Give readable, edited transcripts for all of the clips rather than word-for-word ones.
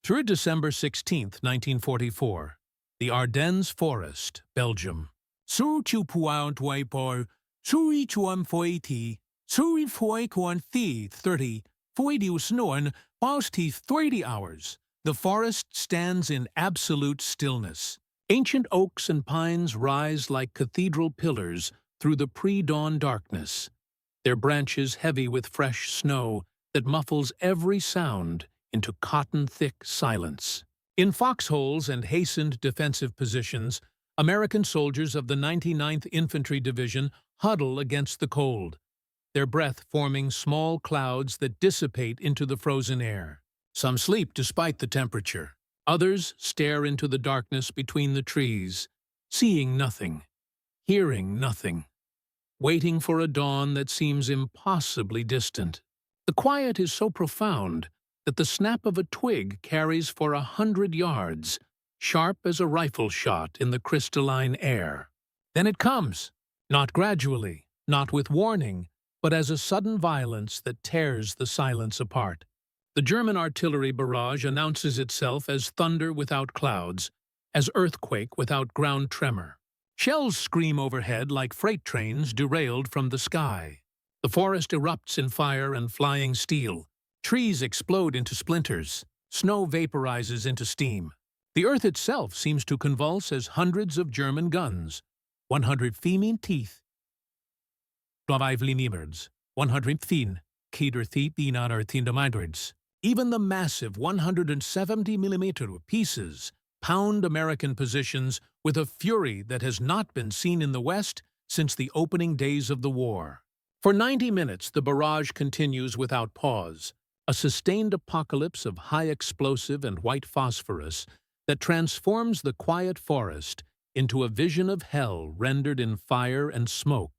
Through December 16, 1944, the Ardennes Forest, Belgium. Sur tu puantway por, suri tuam foiti, suri foi quan thi 30, foidius norn, pausti 30 hours. The forest stands in absolute stillness. Ancient oaks and pines rise like cathedral pillars through the pre-dawn darkness, their branches heavy with fresh snow that muffles every sound into cotton-thick silence. In foxholes and hastened defensive positions, American soldiers of the 99th Infantry Division huddle against the cold, their breath forming small clouds that dissipate into the frozen air. Some sleep despite the temperature. Others stare into the darkness between the trees, seeing nothing, hearing nothing, waiting for a dawn that seems impossibly distant. The quiet is so profound that the snap of a twig carries for 100 yards, sharp as a rifle shot in the crystalline air. Then it comes, not gradually, not with warning, but as a sudden violence that tears the silence apart. The German artillery barrage announces itself as thunder without clouds, as earthquake without ground tremor. Shells scream overhead like freight trains derailed from the sky. The forest erupts in fire and flying steel. Trees explode into splinters. Snow vaporizes into steam. The earth itself seems to convulse as hundreds of German guns, 100 female teeth, 100 fin, Keter Thiet Dinar Tindamidwards. Even the massive 170mm pieces pound American positions with a fury that has not been seen in the West since the opening days of the war. For 90 minutes, the barrage continues without pause, a sustained apocalypse of high explosive and white phosphorus that transforms the quiet forest into a vision of hell rendered in fire and smoke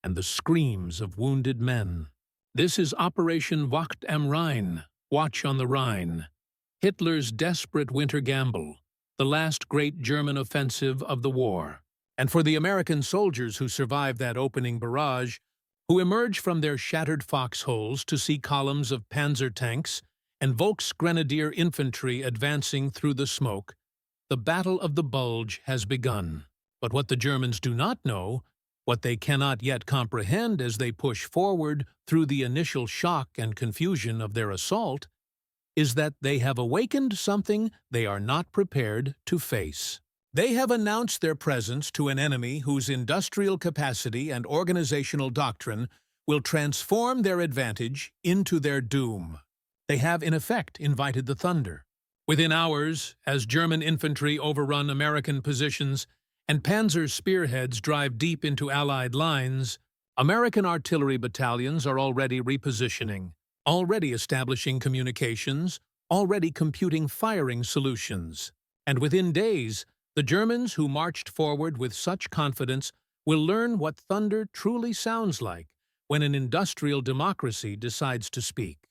and the screams of wounded men. This is Operation Wacht am Rhein, Watch on the Rhine, Hitler's desperate winter gamble, the last great German offensive of the war. And for the American soldiers who survived that opening barrage, who emerge from their shattered foxholes to see columns of panzer tanks and Volksgrenadier infantry advancing through the smoke, the Battle of the Bulge has begun. But what the Germans do not know, what they cannot yet comprehend as they push forward through the initial shock and confusion of their assault, is that they have awakened something they are not prepared to face. They have announced their presence to an enemy whose industrial capacity and organizational doctrine will transform their advantage into their doom. They have, in effect, invited the thunder. Within hours, as German infantry overrun American positions and Panzer spearheads drive deep into Allied lines, American artillery battalions are already repositioning, already establishing communications, already computing firing solutions. And within days, the Germans who marched forward with such confidence will learn what thunder truly sounds like when an industrial democracy decides to speak.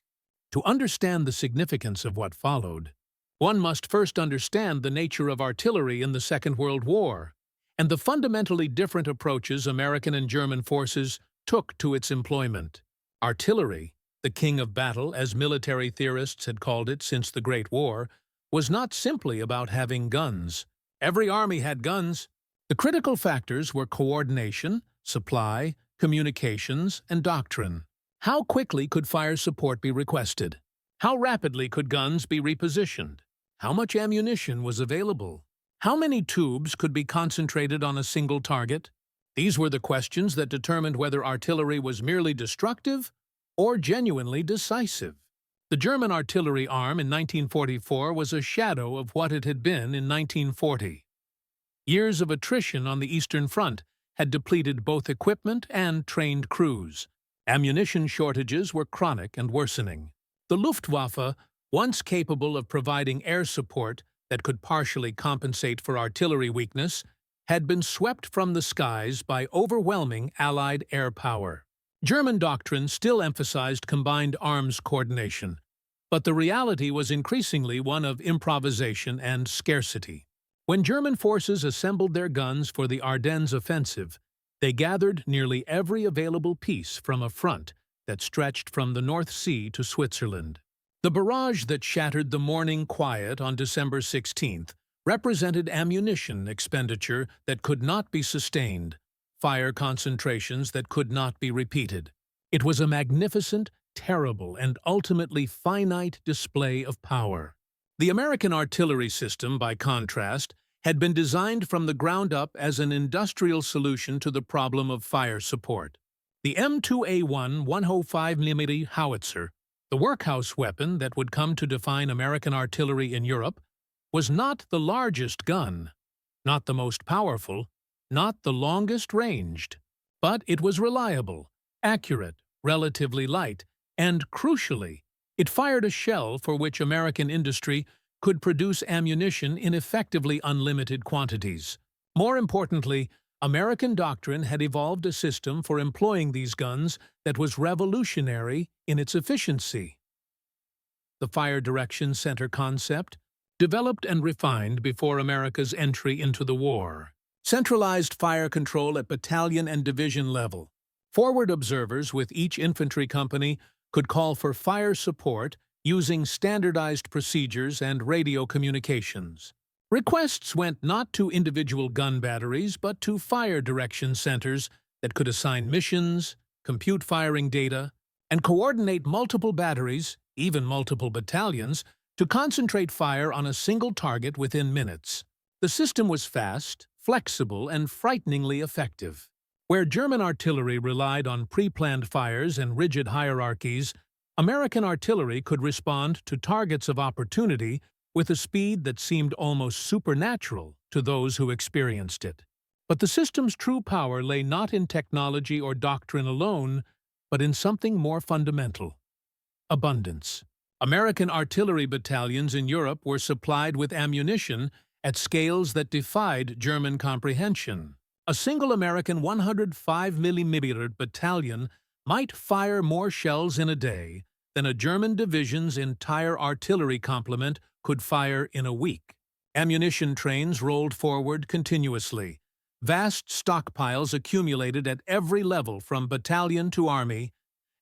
To understand the significance of what followed, one must first understand the nature of artillery in the Second World War and the fundamentally different approaches American and German forces took to its employment. Artillery, the king of battle, as military theorists had called it since the Great War, was not simply about having guns. Every army had guns. The critical factors were coordination, supply, communications, and doctrine. How quickly could fire support be requested? How rapidly could guns be repositioned? How much ammunition was available? How many tubes could be concentrated on a single target? These were the questions that determined whether artillery was merely destructive or genuinely decisive. The German artillery arm in 1944 was a shadow of what it had been in 1940. Years of attrition on the Eastern Front had depleted both equipment and trained crews. Ammunition shortages were chronic and worsening. The Luftwaffe, once capable of providing air support that could partially compensate for artillery weakness, had been swept from the skies by overwhelming Allied air power. German doctrine still emphasized combined arms coordination, but the reality was increasingly one of improvisation and scarcity. When German forces assembled their guns for the Ardennes offensive, they gathered nearly every available piece from a front that stretched from the North Sea to Switzerland. The barrage that shattered the morning quiet on December 16th represented ammunition expenditure that could not be sustained, fire concentrations that could not be repeated. It was a magnificent, terrible, and ultimately finite display of power. The American artillery system, by contrast, had been designed from the ground up as an industrial solution to the problem of fire support. The M2A1 105mm howitzer, the workhouse weapon that would come to define American artillery in Europe, was not the largest gun, not the most powerful, not the longest ranged, but it was reliable, accurate, relatively light, and, crucially, it fired a shell for which American industry could produce ammunition in effectively unlimited quantities. More importantly, American doctrine had evolved a system for employing these guns that was revolutionary in its efficiency. The Fire Direction Center concept, developed and refined before America's entry into the war. Centralized fire control at battalion and division level. Forward observers with each infantry company could call for fire support using standardized procedures and radio communications. Requests went not to individual gun batteries but to fire direction centers that could assign missions, compute firing data, and coordinate multiple batteries, even multiple battalions, to concentrate fire on a single target within minutes. The system was fast, flexible, and frighteningly effective. Where German artillery relied on pre-planned fires and rigid hierarchies, American artillery could respond to targets of opportunity with a speed that seemed almost supernatural to those who experienced it. But the system's true power lay not in technology or doctrine alone, but in something more fundamental: abundance. American artillery battalions in Europe were supplied with ammunition at scales that defied German comprehension. A single American 105mm battalion might fire more shells in a day than a German division's entire artillery complement could fire in a week. Ammunition trains rolled forward continuously. Vast stockpiles accumulated at every level from battalion to army,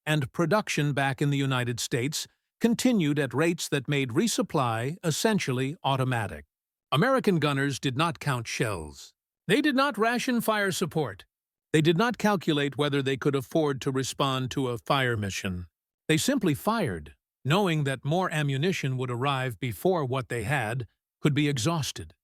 and production back in the United States continued at rates that made resupply essentially automatic. American gunners did not count shells. They did not ration fire support. They did not calculate whether they could afford to respond to a fire mission. They simply fired, knowing that more ammunition would arrive before what they had could be exhausted.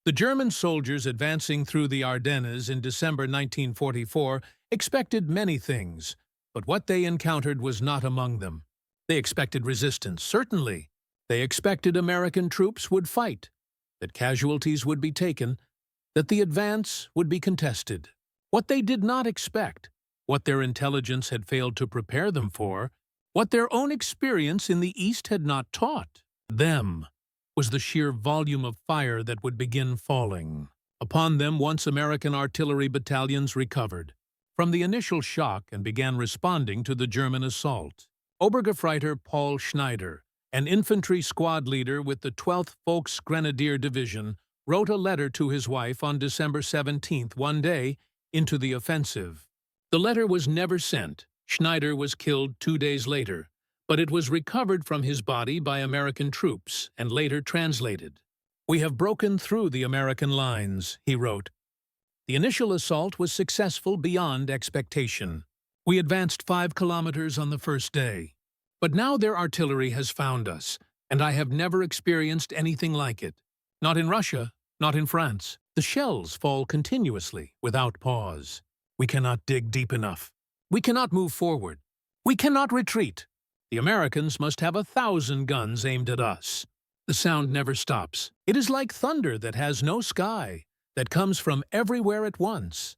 The German soldiers advancing through the Ardennes in December 1944 expected many things, but what they encountered was not among them. They expected resistance, certainly. They expected American troops would fight, that casualties would be taken, that the advance would be contested. What they did not expect, what their intelligence had failed to prepare them for, what their own experience in the East had not taught them, was the sheer volume of fire that would begin falling upon them once American artillery battalions recovered from the initial shock and began responding to the German assault. Obergefreiter Paul Schneider, an infantry squad leader with the 12th Volksgrenadier Division, wrote a letter to his wife on December 17th, one day into the offensive. The letter was never sent. Schneider was killed 2 days later, but it was recovered from his body by American troops and later translated. "We have broken through the American lines," he wrote. The initial assault was successful beyond expectation. We advanced 5 kilometers on the first day. But now their artillery has found us, and I have never experienced anything like it. Not in Russia, not in France. The shells fall continuously, without pause. We cannot dig deep enough. We cannot move forward. We cannot retreat. The Americans must have 1,000 guns aimed at us. The sound never stops. It is like thunder that has no sky, that comes from everywhere at once.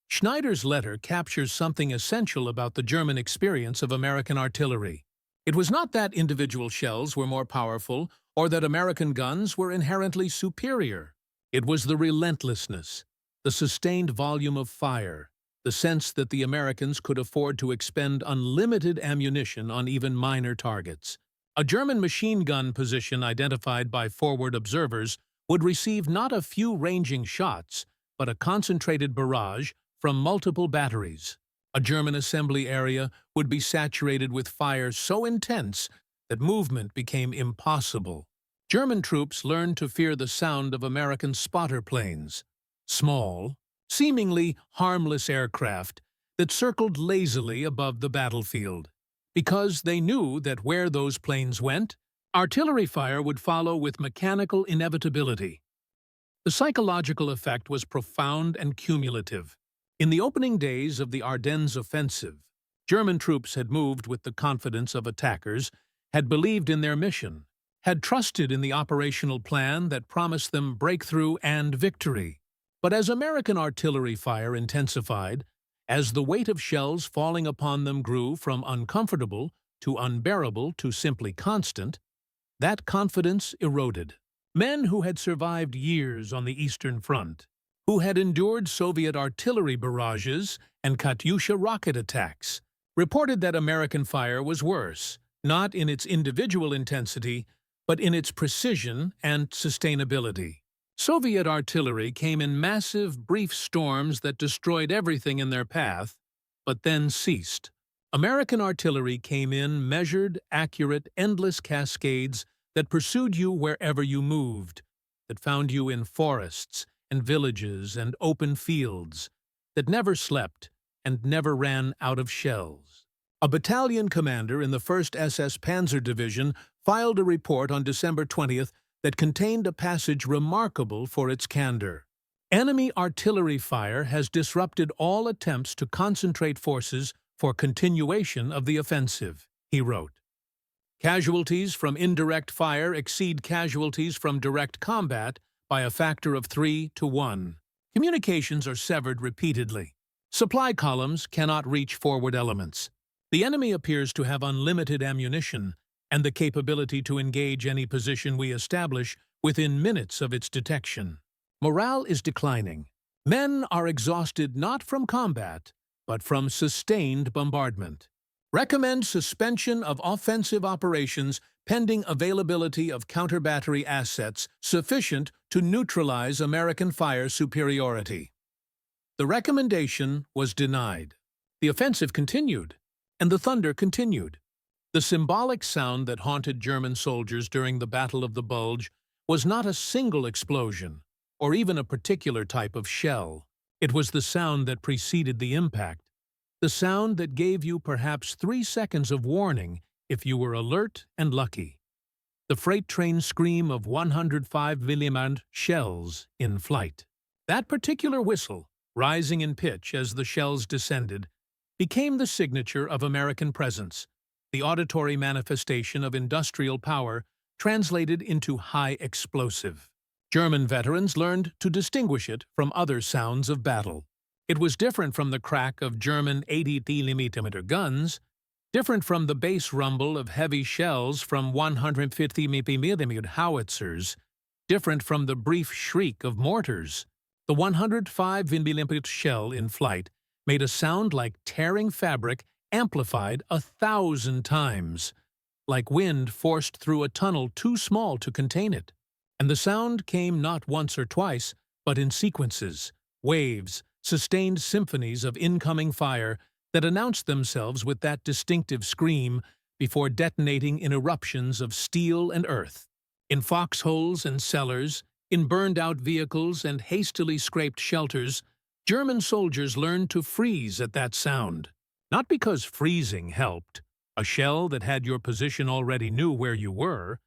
Schneider's letter captures something essential about the German experience of American artillery. It was not that individual shells were more powerful or that American guns were inherently superior. It was the relentlessness, the sustained volume of fire, the sense that the Americans could afford to expend unlimited ammunition on even minor targets. A German machine gun position identified by forward observers would receive not a few ranging shots, but a concentrated barrage from multiple batteries. A German assembly area would be saturated with fire so intense that movement became impossible. German troops learned to fear the sound of American spotter planes, small, seemingly harmless aircraft that circled lazily above the battlefield. Because they knew that where those planes went, artillery fire would follow with mechanical inevitability. The psychological effect was profound and cumulative. In the opening days of the Ardennes offensive, German troops had moved with the confidence of attackers, had believed in their mission, had trusted in the operational plan that promised them breakthrough and victory. But as American artillery fire intensified, as the weight of shells falling upon them grew from uncomfortable to unbearable to simply constant, that confidence eroded. Men who had survived years on the Eastern Front, who had endured Soviet artillery barrages and Katyusha rocket attacks, reported that American fire was worse, not in its individual intensity, but in its precision and sustainability. Soviet artillery came in massive, brief storms that destroyed everything in their path, but then ceased. American artillery came in measured, accurate, endless cascades that pursued you wherever you moved, that found you in forests and villages and open fields, that never slept and never ran out of shells. A battalion commander in the 1st SS Panzer Division filed a report on December 20th that contained a passage remarkable for its candor. Enemy artillery fire has disrupted all attempts to concentrate forces for continuation of the offensive, he wrote. Casualties from indirect fire exceed casualties from direct combat by a factor of 3 to 1. Communications are severed repeatedly. Supply columns cannot reach forward elements. The enemy appears to have unlimited ammunition and the capability to engage any position we establish within minutes of its detection. Morale is declining. Men are exhausted not from combat, but from sustained bombardment. Recommend suspension of offensive operations pending availability of counter-battery assets sufficient to neutralize American fire superiority. The recommendation was denied. The offensive continued, and the thunder continued. The symbolic sound that haunted German soldiers during the Battle of the Bulge was not a single explosion, or even a particular type of shell. It was the sound that preceded the impact, the sound that gave you perhaps 3 seconds of warning if you were alert and lucky. The freight train scream of 105mm shells in flight. That particular whistle, rising in pitch as the shells descended, became the signature of American presence, the auditory manifestation of industrial power translated into high explosive. German veterans learned to distinguish it from other sounds of battle. It was different from the crack of German 80mm guns, different from the bass rumble of heavy shells from 150mm howitzers, different from the brief shriek of mortars. The 105mm shell in flight made a sound like tearing fabric amplified 1,000 times, like wind forced through a tunnel too small to contain it. And the sound came not once or twice, but in sequences, waves, sustained symphonies of incoming fire that announced themselves with that distinctive scream before detonating in eruptions of steel and earth. In foxholes and cellars, in burned-out vehicles and hastily scraped shelters, German soldiers learned to freeze at that sound. Not because freezing helped, a shell that had your position already knew where you were,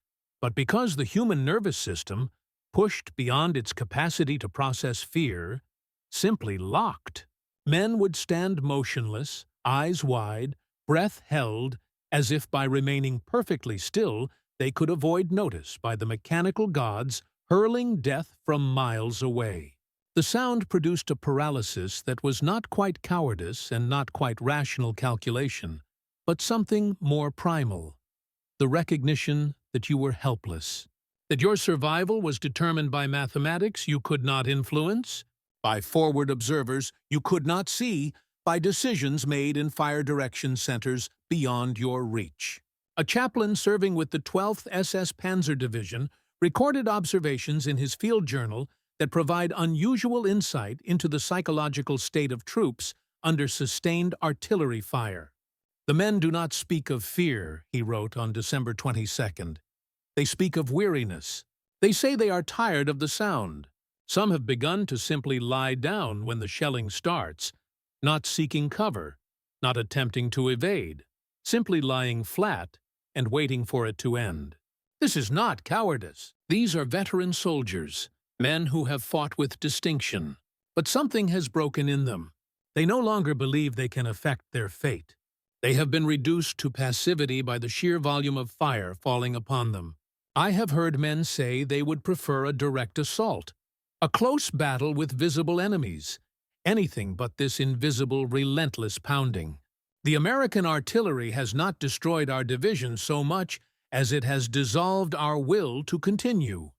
but because the human nervous system, pushed beyond its capacity to process fear, simply locked. Men would stand motionless, eyes wide, breath held, as if by remaining perfectly still they could avoid notice by the mechanical gods hurling death from miles away. The sound produced a paralysis that was not quite cowardice and not quite rational calculation, but something more primal. The recognition that you were helpless, that your survival was determined by mathematics you could not influence, by forward observers you could not see, by decisions made in fire direction centers beyond your reach. A chaplain serving with the 12th SS Panzer Division recorded observations in his field journal that provide unusual insight into the psychological state of troops under sustained artillery fire. "The men do not speak of fear," he wrote on December 22nd. "They speak of weariness. They say they are tired of the sound. Some have begun to simply lie down when the shelling starts, not seeking cover, not attempting to evade, simply lying flat and waiting for it to end. This is not cowardice. These are veteran soldiers, men who have fought with distinction. But something has broken in them. They no longer believe they can affect their fate. They have been reduced to passivity by the sheer volume of fire falling upon them. I have heard men say they would prefer a direct assault, a close battle with visible enemies, anything but this invisible, relentless pounding. The American artillery has not destroyed our division so much as it has dissolved our will to continue."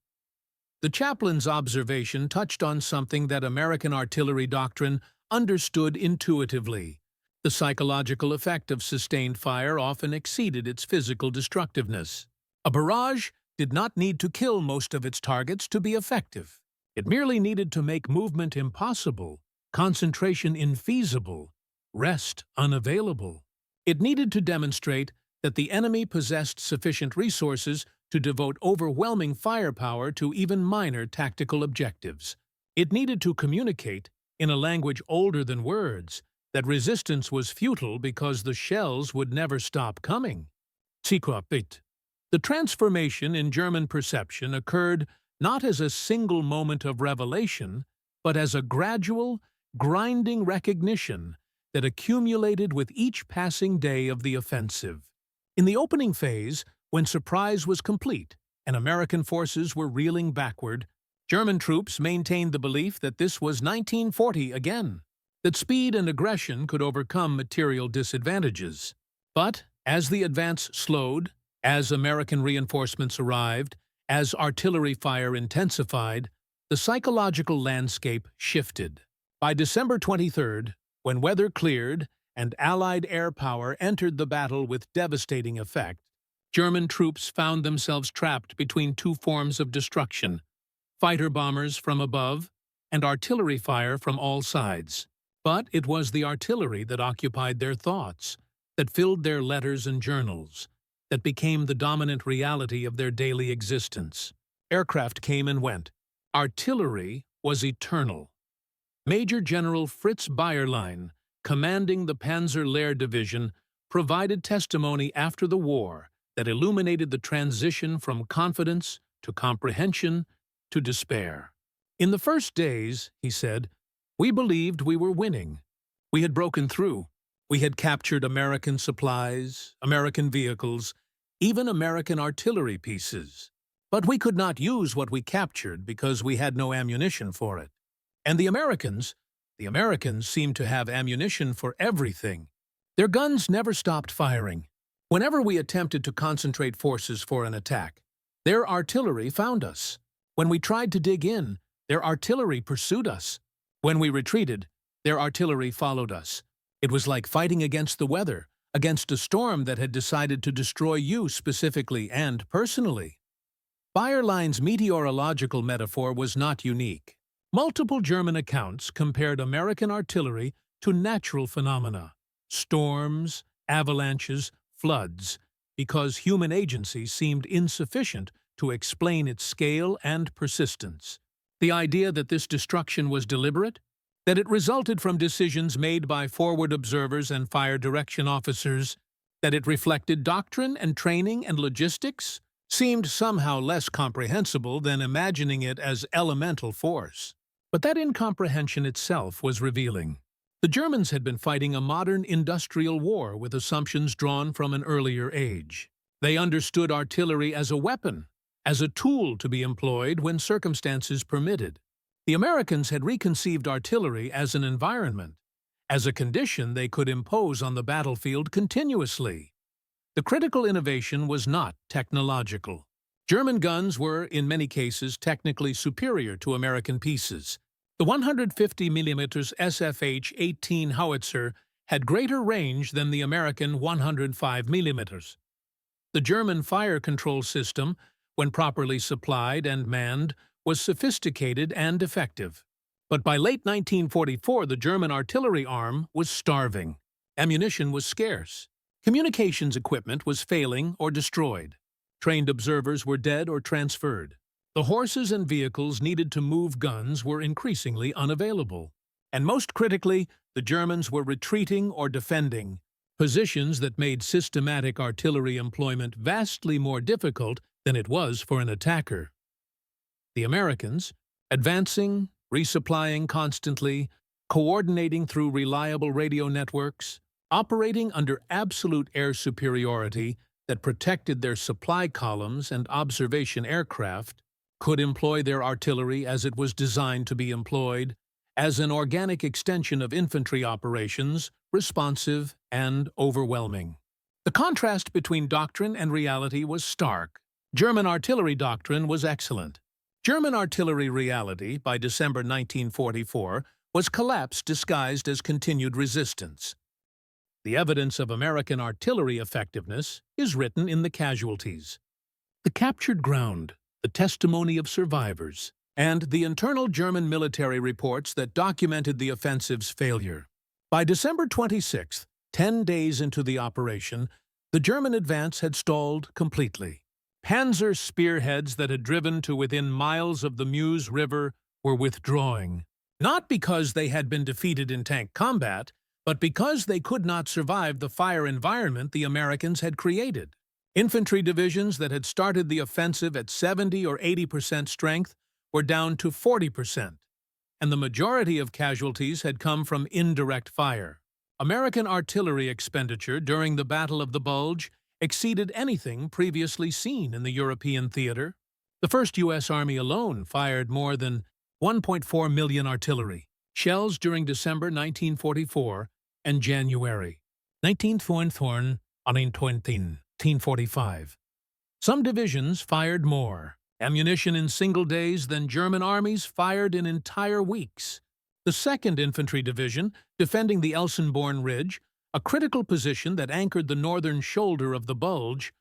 The chaplain's observation touched on something that American artillery doctrine understood intuitively. The psychological effect of sustained fire often exceeded its physical destructiveness. A barrage did not need to kill most of its targets to be effective. It merely needed to make movement impossible, concentration infeasible, rest unavailable. It needed to demonstrate that the enemy possessed sufficient resources to devote overwhelming firepower to even minor tactical objectives. It needed to communicate, in a language older than words, that resistance was futile because the shells would never stop coming. The transformation in German perception occurred not as a single moment of revelation, but as a gradual, grinding recognition that accumulated with each passing day of the offensive. In the opening phase, when surprise was complete and American forces were reeling backward, German troops maintained the belief that this was 1940 again, that speed and aggression could overcome material disadvantages. But as the advance slowed, as American reinforcements arrived, as artillery fire intensified, the psychological landscape shifted. By December 23rd, when weather cleared and Allied air power entered the battle with devastating effect, German troops found themselves trapped between two forms of destruction: fighter bombers from above and artillery fire from all sides. But it was the artillery that occupied their thoughts, that filled their letters and journals, that became the dominant reality of their daily existence. Aircraft came and went. Artillery was eternal. Major General Fritz Bayerlein, commanding the Panzer Lehr Division, provided testimony after the war that illuminated the transition from confidence to comprehension to despair. "In the first days," he said, "we believed we were winning. We had broken through. We had captured American supplies, American vehicles, even American artillery pieces. But we could not use what we captured because we had no ammunition for it. And the Americans seemed to have ammunition for everything. Their guns never stopped firing. Whenever we attempted to concentrate forces for an attack, their artillery found us. When we tried to dig in, their artillery pursued us. When we retreated, their artillery followed us. It was like fighting against the weather, against a storm that had decided to destroy you specifically and personally." Bayerlein's meteorological metaphor was not unique. Multiple German accounts compared American artillery to natural phenomena: storms, avalanches, floods, because human agency seemed insufficient to explain its scale and persistence. The idea that this destruction was deliberate, that it resulted from decisions made by forward observers and fire direction officers, that it reflected doctrine and training and logistics, seemed somehow less comprehensible than imagining it as elemental force. But that incomprehension itself was revealing. The Germans had been fighting a modern industrial war with assumptions drawn from an earlier age. They understood artillery as a weapon, as a tool to be employed when circumstances permitted. The Americans had reconceived artillery as an environment, as a condition they could impose on the battlefield continuously. The critical innovation was not technological. German guns were, in many cases, technically superior to American pieces. The 150 mm SFH-18 howitzer had greater range than the American 105 mm. The German fire control system, when properly supplied and manned, was sophisticated and effective. But by late 1944, the German artillery arm was starving. Ammunition was scarce. Communications equipment was failing or destroyed. Trained observers were dead or transferred. The horses and vehicles needed to move guns were increasingly unavailable. And most critically, the Germans were retreating or defending, positions that made systematic artillery employment vastly more difficult than it was for an attacker. The Americans, advancing, resupplying constantly, coordinating through reliable radio networks, operating under absolute air superiority that protected their supply columns and observation aircraft, could employ their artillery as it was designed to be employed, as an organic extension of infantry operations, responsive and overwhelming. The contrast between doctrine and reality was stark. German artillery doctrine was excellent. German artillery reality, by December 1944, was collapse disguised as continued resistance. The evidence of American artillery effectiveness is written in the casualties. The captured ground, the testimony of survivors, and the internal German military reports that documented the offensive's failure. By December 26th, 10 days into the operation, the German advance had stalled completely. Panzer spearheads that had driven to within miles of the Meuse River were withdrawing, not because they had been defeated in tank combat, but because they could not survive the fire environment the Americans had created. Infantry divisions that had started the offensive at 70 or 80% strength were down to 40%, and the majority of casualties had come from indirect fire. American artillery expenditure during the Battle of the Bulge exceeded anything previously seen in the European theater. The 1st U.S. Army alone fired more than 1.4 million artillery shells during December 1944 and January 1945. Some divisions fired more ammunition in single days than German armies fired in entire weeks. The 2nd Infantry Division, defending the Elsenborn Ridge, a critical position that anchored the northern shoulder of the Bulge,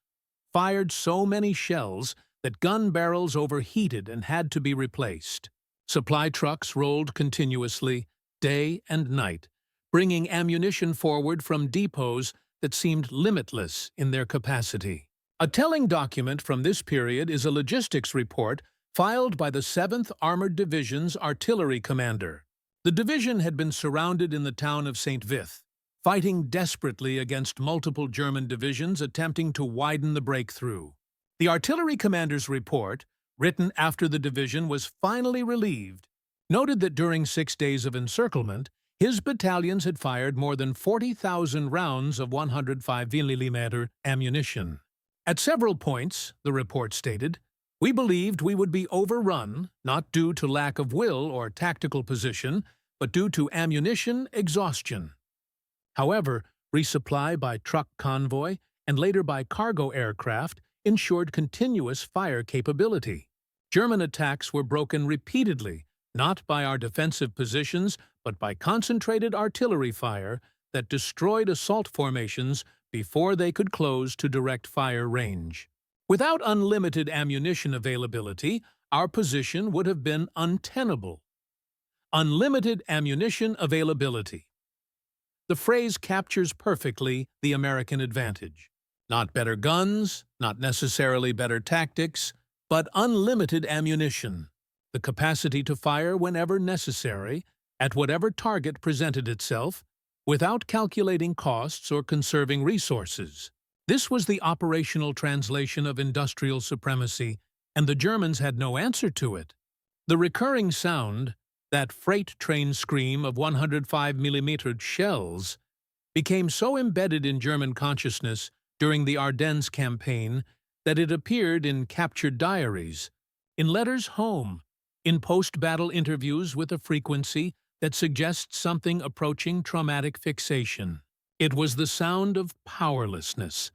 fired so many shells that gun barrels overheated and had to be replaced. Supply trucks rolled continuously, day and night, bringing ammunition forward from depots that seemed limitless in their capacity. A telling document from this period is a logistics report filed by the 7th Armored Division's artillery commander. The division had been surrounded in the town of St. Vith, fighting desperately against multiple German divisions attempting to widen the breakthrough. The artillery commander's report, written after the division was finally relieved, noted that during 6 days of encirclement, his battalions had fired more than 40,000 rounds of 105mm ammunition. At several points, the report stated, we believed we would be overrun, not due to lack of will or tactical position, but due to ammunition exhaustion. However, resupply by truck convoy and later by cargo aircraft ensured continuous fire capability. German attacks were broken repeatedly, not by our defensive positions, but by concentrated artillery fire that destroyed assault formations before they could close to direct fire range. Without unlimited ammunition availability, our position would have been untenable. Unlimited ammunition availability. The phrase captures perfectly the American advantage. Not better guns, not necessarily better tactics, but unlimited ammunition. The capacity to fire whenever necessary, at whatever target presented itself, without calculating costs or conserving resources. This was the operational translation of industrial supremacy, and the Germans had no answer to it. The recurring sound, that freight train scream of 105mm shells, became so embedded in German consciousness during the Ardennes campaign that it appeared in captured diaries, in letters home, in post-battle interviews with a frequency that suggests something approaching traumatic fixation. It was the sound of powerlessness,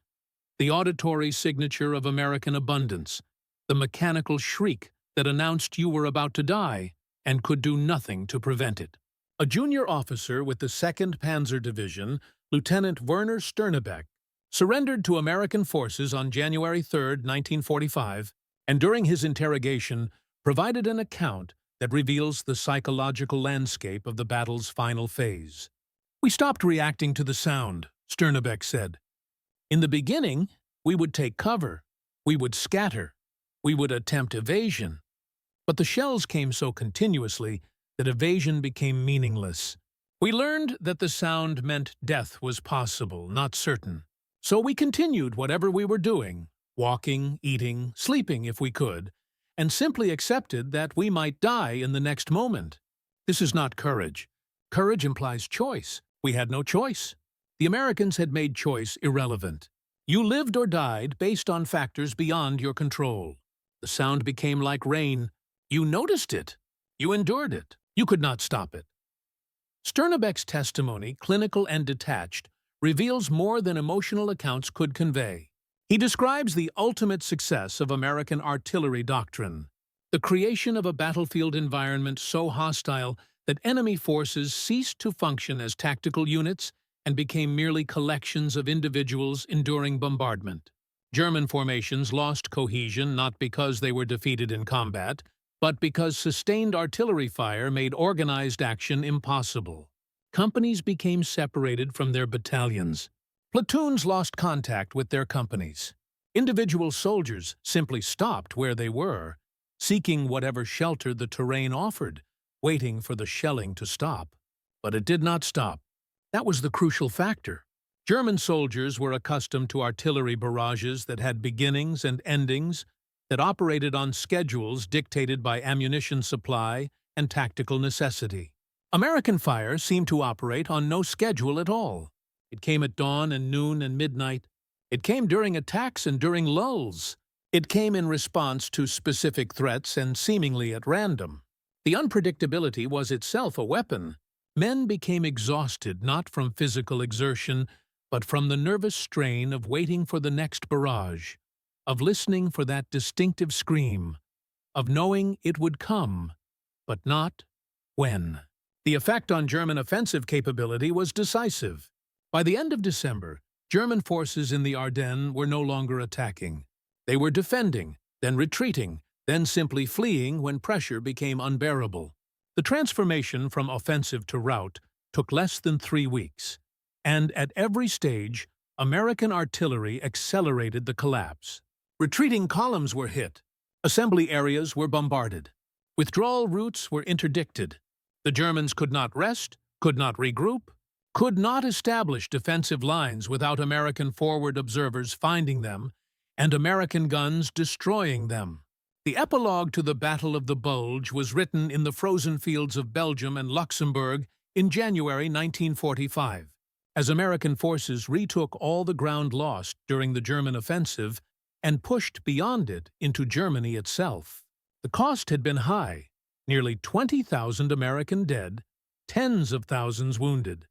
the auditory signature of American abundance, the mechanical shriek that announced you were about to die and could do nothing to prevent it. A junior officer with the 2nd Panzer Division, Lieutenant Werner Sternebeck, surrendered to American forces on January 3, 1945, and during his interrogation provided an account that reveals the psychological landscape of the battle's final phase. We stopped reacting to the sound, Sternebeck said. In the beginning, we would take cover, we would scatter, we would attempt evasion. But the shells came so continuously that evasion became meaningless. We learned that the sound meant death was possible, not certain. So we continued whatever we were doing, walking, eating, sleeping if we could, and simply accepted that we might die in the next moment. This is not courage. Courage implies choice. We had no choice. The Americans had made choice irrelevant. You lived or died based on factors beyond your control. The sound became like rain. You noticed it. You endured it. You could not stop it. Sternebeck's testimony, clinical and detached, reveals more than emotional accounts could convey. He describes the ultimate success of American artillery doctrine, the creation of a battlefield environment so hostile that enemy forces ceased to function as tactical units and became merely collections of individuals enduring bombardment. German formations lost cohesion not because they were defeated in combat, but because sustained artillery fire made organized action impossible. Companies became separated from their battalions. Platoons lost contact with their companies. Individual soldiers simply stopped where they were, seeking whatever shelter the terrain offered, waiting for the shelling to stop. But it did not stop. That was the crucial factor. German soldiers were accustomed to artillery barrages that had beginnings and endings, that operated on schedules dictated by ammunition supply and tactical necessity. American fire seemed to operate on no schedule at all. It came at dawn and noon and midnight. It came during attacks and during lulls. It came in response to specific threats and seemingly at random. The unpredictability was itself a weapon. Men became exhausted not from physical exertion, but from the nervous strain of waiting for the next barrage, of listening for that distinctive scream, of knowing it would come, but not when. The effect on German offensive capability was decisive. By the end of December, German forces in the Ardennes were no longer attacking. They were defending, then retreating, then simply fleeing when pressure became unbearable. The transformation from offensive to rout took less than 3 weeks, and at every stage, American artillery accelerated the collapse. Retreating columns were hit. Assembly areas were bombarded. Withdrawal routes were interdicted. The Germans could not rest, could not regroup, could not establish defensive lines without American forward observers finding them and American guns destroying them. The epilogue to the Battle of the Bulge was written in the frozen fields of Belgium and Luxembourg in January 1945. As American forces retook all the ground lost during the German offensive and pushed beyond it into Germany itself. The cost had been high, nearly 20,000 American dead, tens of thousands wounded.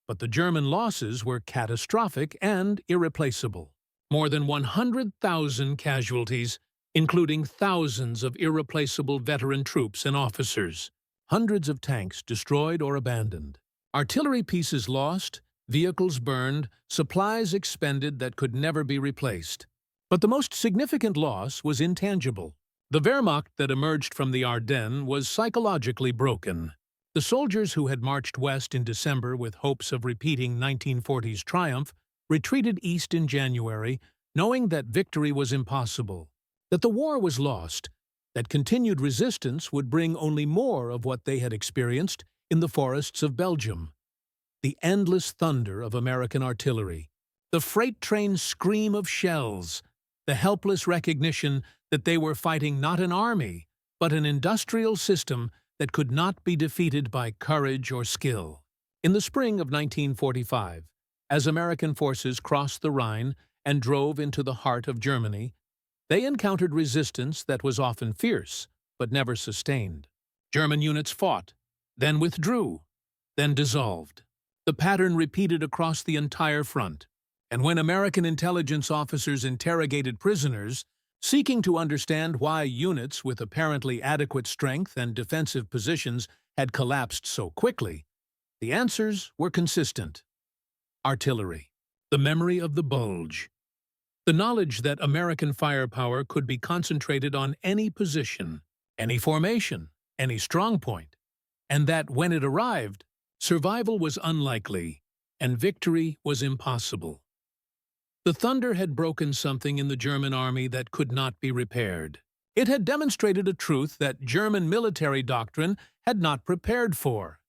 But the German losses were catastrophic and irreplaceable. More than 100,000 casualties, including thousands of irreplaceable veteran troops and officers. Hundreds of tanks destroyed or abandoned. Artillery pieces lost, vehicles burned, supplies expended that could never be replaced. But the most significant loss was intangible. The Wehrmacht that emerged from the Ardennes was psychologically broken. The soldiers who had marched west in December with hopes of repeating 1940's triumph retreated east in January, knowing that victory was impossible, that the war was lost, that continued resistance would bring only more of what they had experienced in the forests of Belgium. The endless thunder of American artillery, the freight train's scream of shells, the helpless recognition that they were fighting not an army, but an industrial system that could not be defeated by courage or skill. In the spring of 1945, as American forces crossed the Rhine and drove into the heart of Germany, they encountered resistance that was often fierce, but never sustained. German units fought, then withdrew, then dissolved. The pattern repeated across the entire front, and when American intelligence officers interrogated prisoners, seeking to understand why units with apparently adequate strength and defensive positions had collapsed so quickly, the answers were consistent. Artillery, the memory of the bulge, the knowledge that American firepower could be concentrated on any position, any formation, any strong point, and that when it arrived, survival was unlikely and victory was impossible. The Thunder had broken something in the German army that could not be repaired. It had demonstrated a truth that German military doctrine had not prepared for.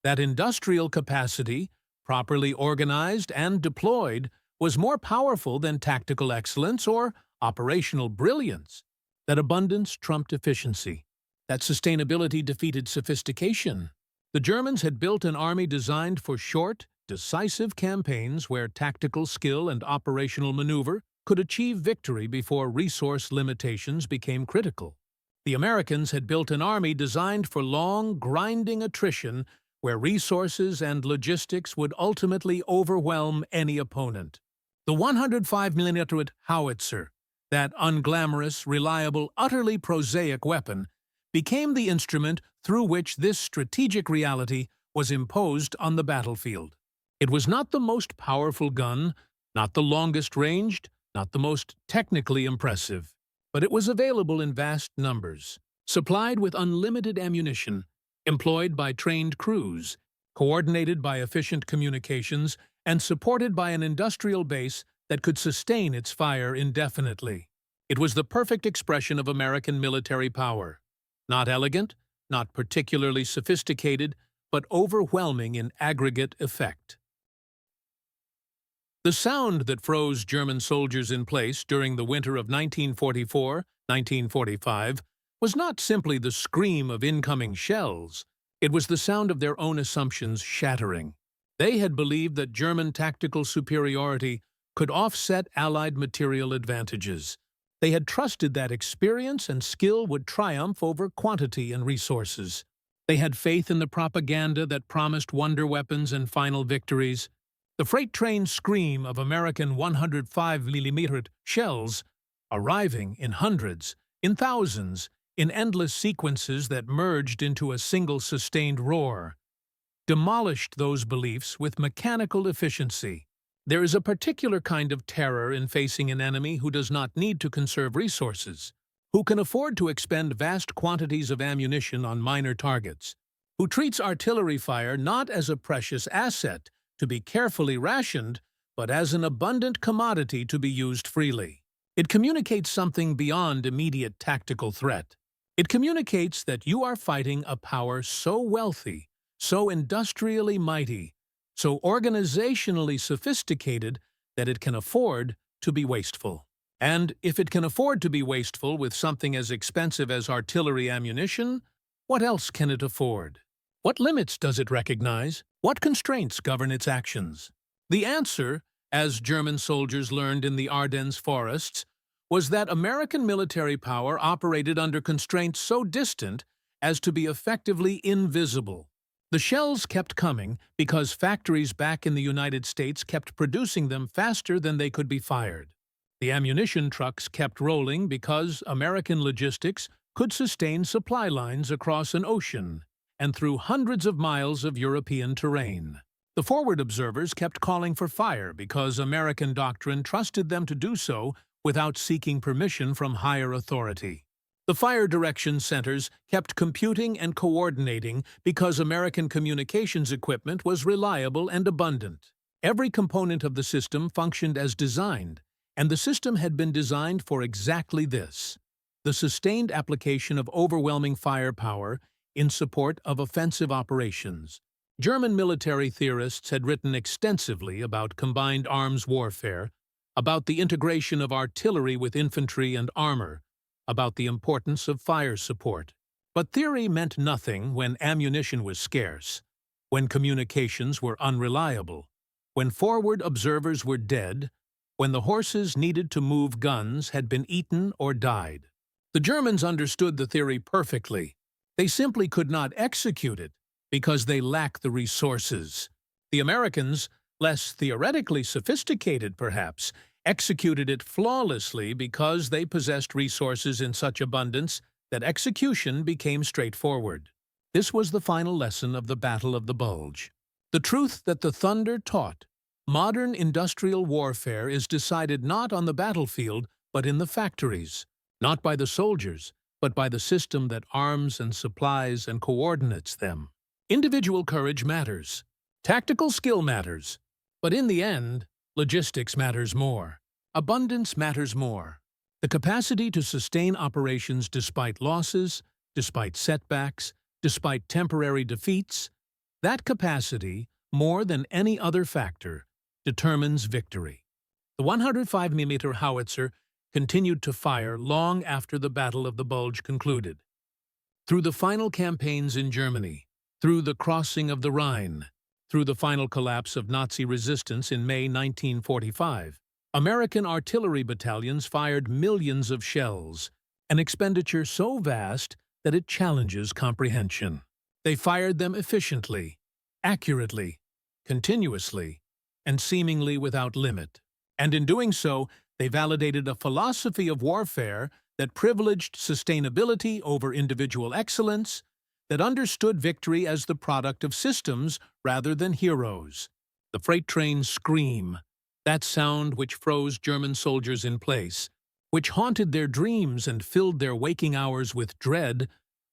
That industrial capacity, properly organized and deployed, was more powerful than tactical excellence or operational brilliance. That abundance trumped efficiency. That sustainability defeated sophistication. The Germans had built an army designed for short, decisive campaigns where tactical skill and operational maneuver could achieve victory before resource limitations became critical. The Americans had built an army designed for long, grinding attrition where resources and logistics would ultimately overwhelm any opponent. The 105mm howitzer, that unglamorous, reliable, utterly prosaic weapon, became the instrument through which this strategic reality was imposed on the battlefield. It was not the most powerful gun, not the longest ranged, not the most technically impressive, but it was available in vast numbers, supplied with unlimited ammunition, employed by trained crews, coordinated by efficient communications, and supported by an industrial base that could sustain its fire indefinitely. It was the perfect expression of American military power. Not elegant, not particularly sophisticated, but overwhelming in aggregate effect. The sound that froze German soldiers in place during the winter of 1944-1945 was not simply the scream of incoming shells. It was the sound of their own assumptions shattering. They had believed that German tactical superiority could offset Allied material advantages. They had trusted that experience and skill would triumph over quantity and resources. They had faith in the propaganda that promised wonder weapons and final victories. The freight train scream of American 105mm shells, arriving in hundreds, in thousands, in endless sequences that merged into a single sustained roar, demolished those beliefs with mechanical efficiency. There is a particular kind of terror in facing an enemy who does not need to conserve resources, who can afford to expend vast quantities of ammunition on minor targets, who treats artillery fire not as a precious asset to be carefully rationed, but as an abundant commodity to be used freely. It communicates something beyond immediate tactical threat. It communicates that you are fighting a power so wealthy, so industrially mighty, so organizationally sophisticated that it can afford to be wasteful. And if it can afford to be wasteful with something as expensive as artillery ammunition, what else can it afford? What limits does it recognize? What constraints govern its actions? The answer, as German soldiers learned in the Ardennes forests, was that American military power operated under constraints so distant as to be effectively invisible. The shells kept coming because factories back in the United States kept producing them faster than they could be fired. The ammunition trucks kept rolling because American logistics could sustain supply lines across an ocean and through hundreds of miles of European terrain. The forward observers kept calling for fire because American doctrine trusted them to do so without seeking permission from higher authority. The fire direction centers kept computing and coordinating because American communications equipment was reliable and abundant. Every component of the system functioned as designed, and the system had been designed for exactly this: the sustained application of overwhelming firepower in support of offensive operations. German military theorists had written extensively about combined arms warfare, about the integration of artillery with infantry and armor, about the importance of fire support. But theory meant nothing when ammunition was scarce, when communications were unreliable, when forward observers were dead, when the horses needed to move guns had been eaten or died. The Germans understood the theory perfectly. They simply could not execute it because they lacked the resources. The Americans, less theoretically sophisticated perhaps, executed it flawlessly because they possessed resources in such abundance that execution became straightforward. This was the final lesson of the Battle of the Bulge. The truth that the Thunder taught: modern industrial warfare is decided not on the battlefield but in the factories, not by the soldiers, but by the system that arms and supplies and coordinates them. Individual courage matters. Tactical skill matters. But in the end, logistics matters more. Abundance matters more. The capacity to sustain operations despite losses, despite setbacks, despite temporary defeats, that capacity, more than any other factor, determines victory. The 105mm howitzer continued to fire long after the Battle of the Bulge concluded. Through the final campaigns in Germany, through the crossing of the Rhine, through the final collapse of Nazi resistance in May 1945, American artillery battalions fired millions of shells, an expenditure so vast that it challenges comprehension. They fired them efficiently, accurately, continuously, and seemingly without limit. And in doing so, they validated a philosophy of warfare that privileged sustainability over individual excellence, that understood victory as the product of systems rather than heroes. The freight train's scream, that sound which froze German soldiers in place, which haunted their dreams and filled their waking hours with dread,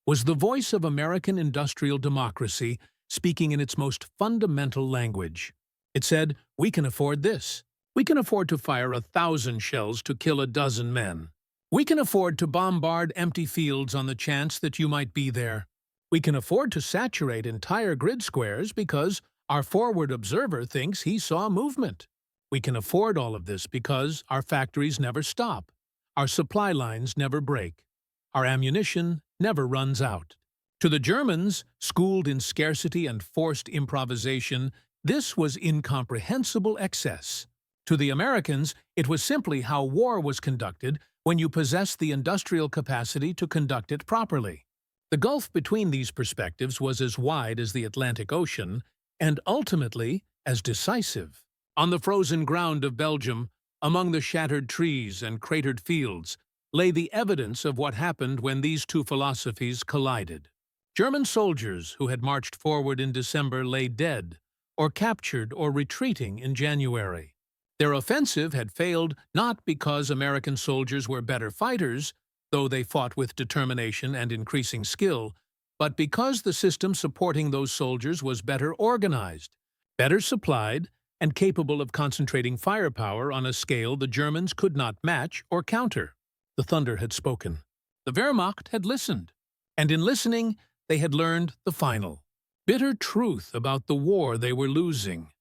was the voice of American industrial democracy speaking in its most fundamental language. It said, "We can afford this. We can afford to fire 1,000 shells to kill a dozen men. We can afford to bombard empty fields on the chance that you might be there. We can afford to saturate entire grid squares because our forward observer thinks he saw movement. We can afford all of this because our factories never stop, our supply lines never break, our ammunition never runs out." To the Germans, schooled in scarcity and forced improvisation, this was incomprehensible excess. To the Americans, it was simply how war was conducted when you possessed the industrial capacity to conduct it properly. The gulf between these perspectives was as wide as the Atlantic Ocean, and ultimately as decisive. On the frozen ground of Belgium, among the shattered trees and cratered fields, lay the evidence of what happened when these two philosophies collided. German soldiers who had marched forward in December lay dead, or captured or retreating in January. Their offensive had failed not because American soldiers were better fighters, though they fought with determination and increasing skill, but because the system supporting those soldiers was better organized, better supplied, and capable of concentrating firepower on a scale the Germans could not match or counter. The thunder had spoken. The Wehrmacht had listened. And in listening, they had learned the final, bitter truth about the war they were losing.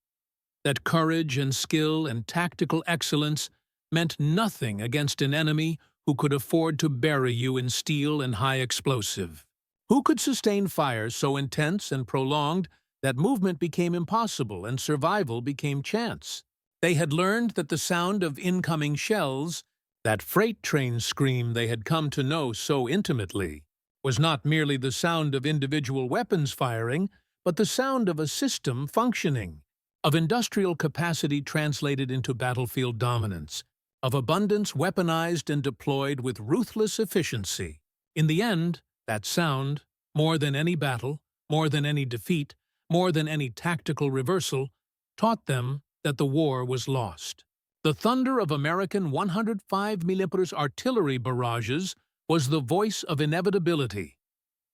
That courage and skill and tactical excellence meant nothing against an enemy who could afford to bury you in steel and high explosive, who could sustain fire so intense and prolonged that movement became impossible and survival became chance. They had learned that the sound of incoming shells, that freight train scream they had come to know so intimately, was not merely the sound of individual weapons firing, but the sound of a system functioning, of industrial capacity translated into battlefield dominance, of abundance weaponized and deployed with ruthless efficiency. In the end, that sound, more than any battle, more than any defeat, more than any tactical reversal, taught them that the war was lost. The thunder of American 105mm artillery barrages was the voice of inevitability,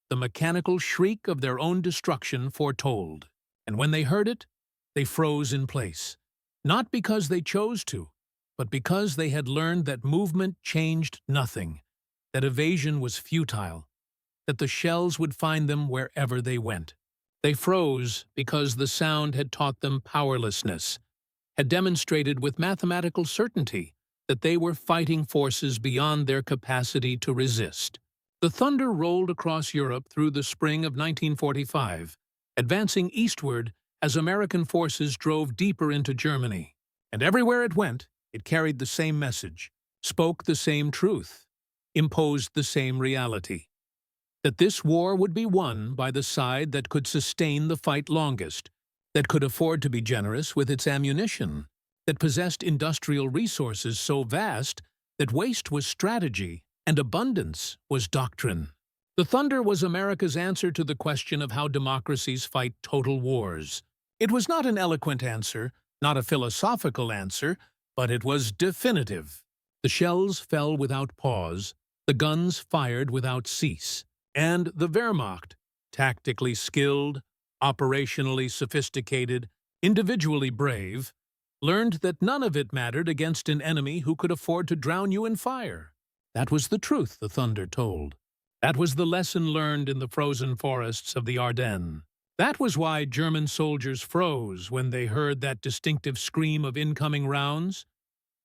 the mechanical shriek of their own destruction foretold. And when they heard it, they froze in place, not because they chose to, but because they had learned that movement changed nothing, that evasion was futile, that the shells would find them wherever they went. They froze because the sound had taught them powerlessness, had demonstrated with mathematical certainty that they were fighting forces beyond their capacity to resist. The thunder rolled across Europe through the spring of 1945, advancing eastward as American forces drove deeper into Germany. And everywhere it went, it carried the same message, spoke the same truth, imposed the same reality. That this war would be won by the side that could sustain the fight longest, that could afford to be generous with its ammunition, that possessed industrial resources so vast that waste was strategy and abundance was doctrine. The thunder was America's answer to the question of how democracies fight total wars. It was not an eloquent answer, not a philosophical answer, but it was definitive. The shells fell without pause, The guns fired without cease, and the Wehrmacht, tactically skilled, operationally sophisticated, individually brave, learned that none of it mattered against an enemy who could afford to drown you in fire. That was the truth the thunder told. That was the lesson learned in the frozen forests of the Ardennes. That was why German soldiers froze when they heard that distinctive scream of incoming rounds,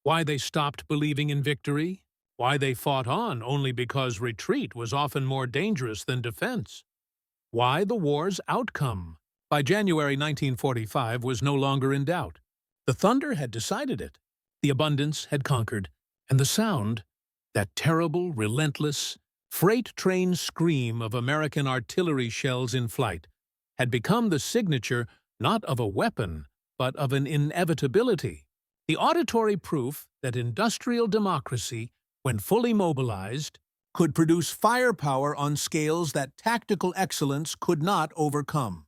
why they stopped believing in victory, why they fought on only because retreat was often more dangerous than defense, why the war's outcome, by January 1945, was no longer in doubt. The thunder had decided it. The abundance had conquered, and the sound, that terrible, relentless, freight train scream of American artillery shells in flight, had become the signature not of a weapon, but of an inevitability. The auditory proof that industrial democracy, when fully mobilized, could produce firepower on scales that tactical excellence could not overcome.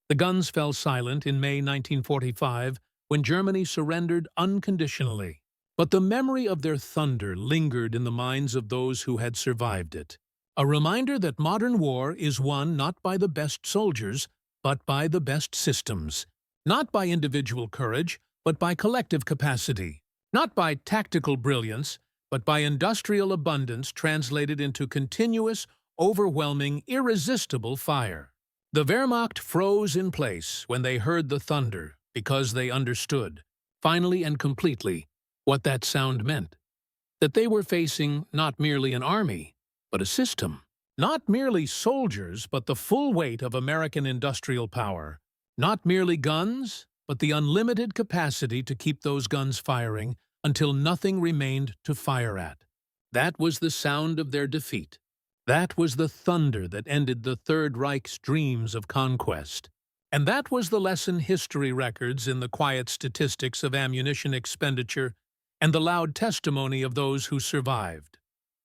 The guns fell silent in May 1945 when Germany surrendered unconditionally. But the memory of their thunder lingered in the minds of those who had survived it. A reminder that modern war is won not by the best soldiers, but by the best systems. Not by individual courage, but by collective capacity. Not by tactical brilliance, but by industrial abundance translated into continuous, overwhelming, irresistible fire. The Wehrmacht froze in place when they heard the thunder because they understood, finally and completely, what that sound meant. That they were facing not merely an army, but a system. Not merely soldiers, but the full weight of American industrial power. Not merely guns, but the unlimited capacity to keep those guns firing until nothing remained to fire at. That was the sound of their defeat. That was the thunder that ended the Third Reich's dreams of conquest. And that was the lesson history records in the quiet statistics of ammunition expenditure and the loud testimony of those who survived.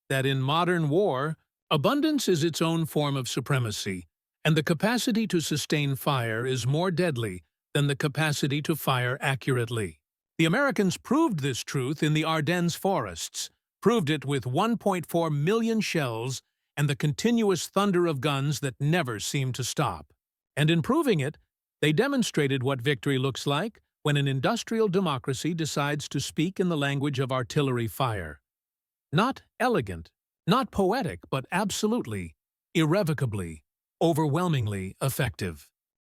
That in modern war, abundance is its own form of supremacy, and the capacity to sustain fire is more deadly than the capacity to fire accurately. The Americans proved this truth in the Ardennes forests, proved it with 1.4 million shells and the continuous thunder of guns that never seemed to stop. And in proving it, they demonstrated what victory looks like when an industrial democracy decides to speak in the language of artillery fire. Not elegant, not poetic, but absolutely, irrevocably, overwhelmingly effective.